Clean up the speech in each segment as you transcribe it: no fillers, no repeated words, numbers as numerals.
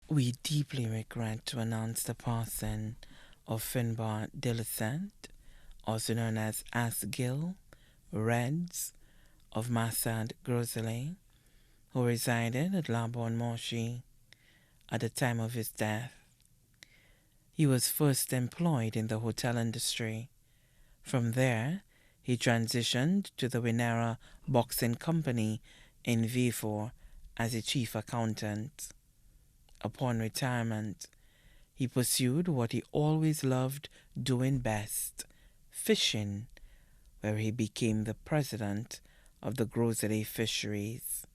We deeply regret to announce the passing of Finbar Delicette, also known as Asgil Reds of Massad Grosselet, who resided at Labon Moshi at the time of his death. He was first employed in the hotel industry. From there, he transitioned to the Winera Boxing Company in Vifor as a chief accountant. Upon retirement, he pursued what he always loved doing best, fishing, where he became the president of the Grosery Fisheries.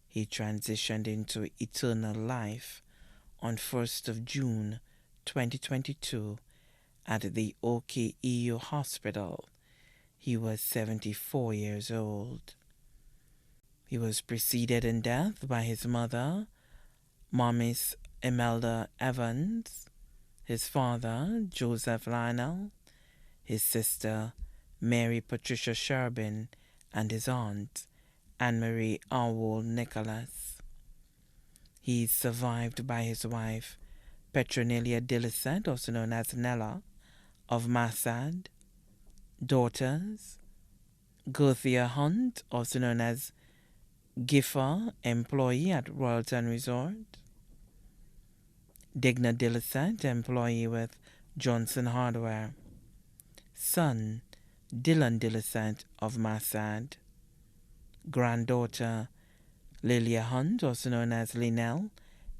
He transitioned into eternal life on 1st of June 2022 at the OKEU Hospital. He was 74 years old. He was preceded in death by his mother, Mommis Imelda Evans, his father, Joseph Lionel, his sister, Mary Patricia Sherbin, and his aunt, Anne-Marie Arwold Nicholas. He is survived by his wife, Petronilla Delicette, also known as Nella, of Massad, daughters, Gerthia Hunt, also known as Giffer, employee at Royalton Resort, Digna Delicette, employee with Johnson Hardware, son, Dylan Delicette of Massad, granddaughter, Lilia Hunt, also known as Linnell,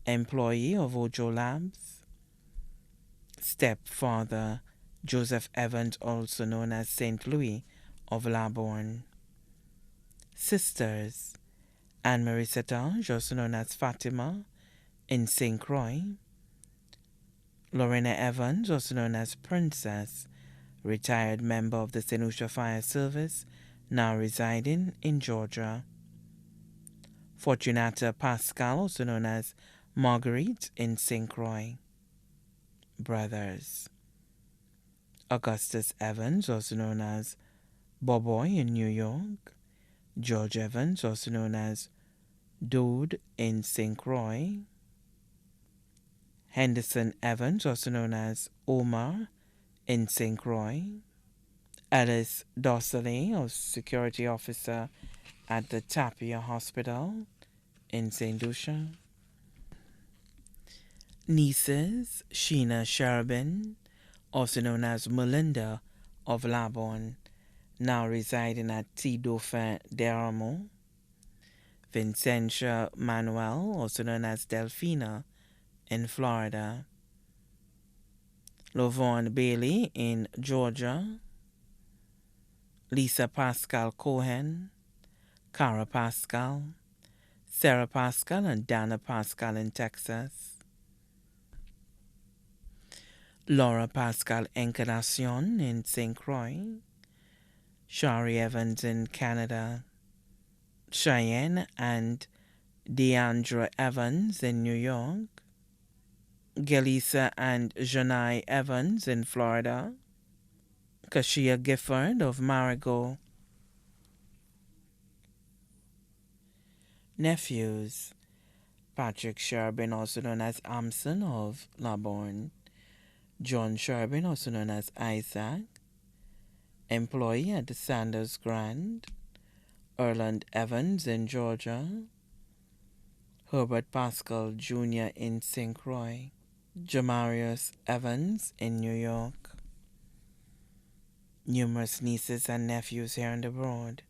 employee of Ojo Labs, stepfather, Joseph Evans, also known as St. Louis of Labourne, sisters, Anne-Marie Setange, also known as Fatima, in St. Croix, Lorena Evans, also known as Princess, retired member of the St. Lucia Fire Service, now residing in Georgia, Fortunata Pascal, also known as Marguerite, in St. Croix, brothers, Augustus Evans, also known as Boboy in New York, George Evans, also known as Dude in St. Croix, Henderson Evans, also known as Omar in St. Croix, Alice Dosselet, a security officer at the Tapia Hospital in St. Lucia, nieces, Sheena Sherbin, also known as Melinda of Labourne, now residing at T. Dauphin d'Aramo, Vincentia Manuel, also known as Delphina, in Florida, Lovon Bailey in Georgia, Lisa Pascal Cohen, Cara Pascal, Sarah Pascal, and Dana Pascal in Texas, Laura Pascal Encarnacion in St. Croix, Shari Evans in Canada, Cheyenne and Deandra Evans in New York, Gelisa and Janai Evans in Florida, Kashia Gifford of Marigot. Nephews, Patrick Sherbin, also known as Amson of Labourne, John Sherbin, also known as Isaac, employee at the Sanders Grand, Erland Evans in Georgia, Herbert Pascal Jr. in St. Croix, Jamarius Evans in New York. Numerous nieces and nephews here and abroad,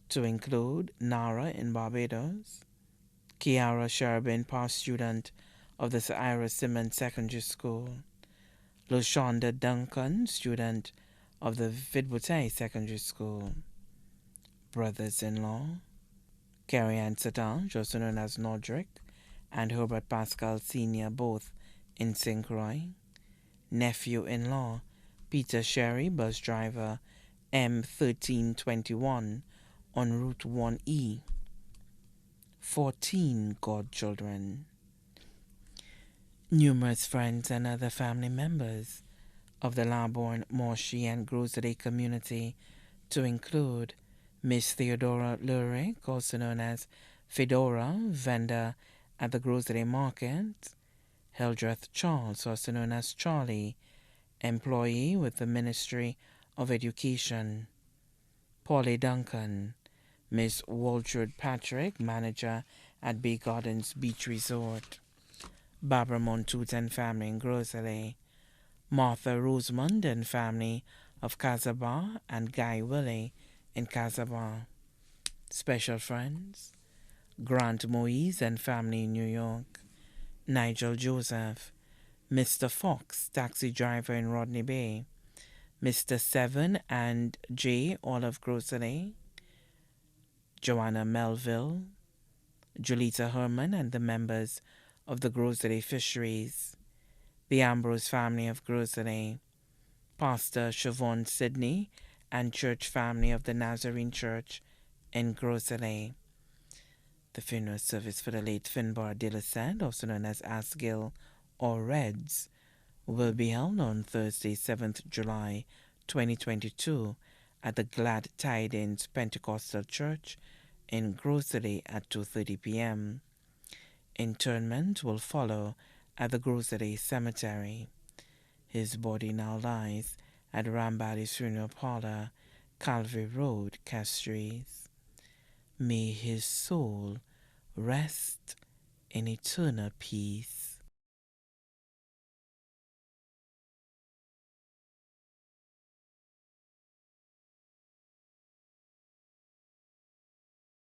to include Nara in Barbados, Kiara Sherbin, past student of the Sir Ira Simmons Secondary School, Lushonda Duncan, student of the Vidboutet Secondary School, brothers-in-law, Carrie Ann Satange, also known as Nodrick, and Herbert Pascal Sr., both in St. Croix, nephew-in-law, Peter Sherry, bus driver, M1321, on Route 1E, 14 godchildren, numerous friends and other family members of the Labourne, Morshy, and Grosery community, to include Miss Theodora Lurick, also known as Fedora, vendor At the Grocery Market, Hildreth Charles, also known as Charlie, employee with the Ministry of Education. Polly Duncan, Miss Waltrud Patrick, manager at Bay Gardens Beach Resort. Barbara Montoot and family in Grosley. Martha Rosamond and family of Casabah, and Guy Willie in Casabah. Special friends, Grant Moise and family in New York. Nigel Joseph, Mr. Fox, taxi driver in Rodney Bay. Mr. Seven and J, all of Grocery. Joanna Melville, Julita Herman and the members of the Grocery Fisheries. The Ambrose family of Grocery. Pastor Siobhan Sidney and church family of the Nazarene Church in Grocery. The funeral service for the late Finbar Delicette, also known as Asgill or Reds, will be held on Thursday, 7th July 2022 at the Glad Tidings Pentecostal Church in Grocery at 2:30 p.m. Interment will follow at the Grocery Cemetery. His body now lies at Rambally's Funeral Parlor, Calvary Road, Castries. May his soul rest in eternal peace.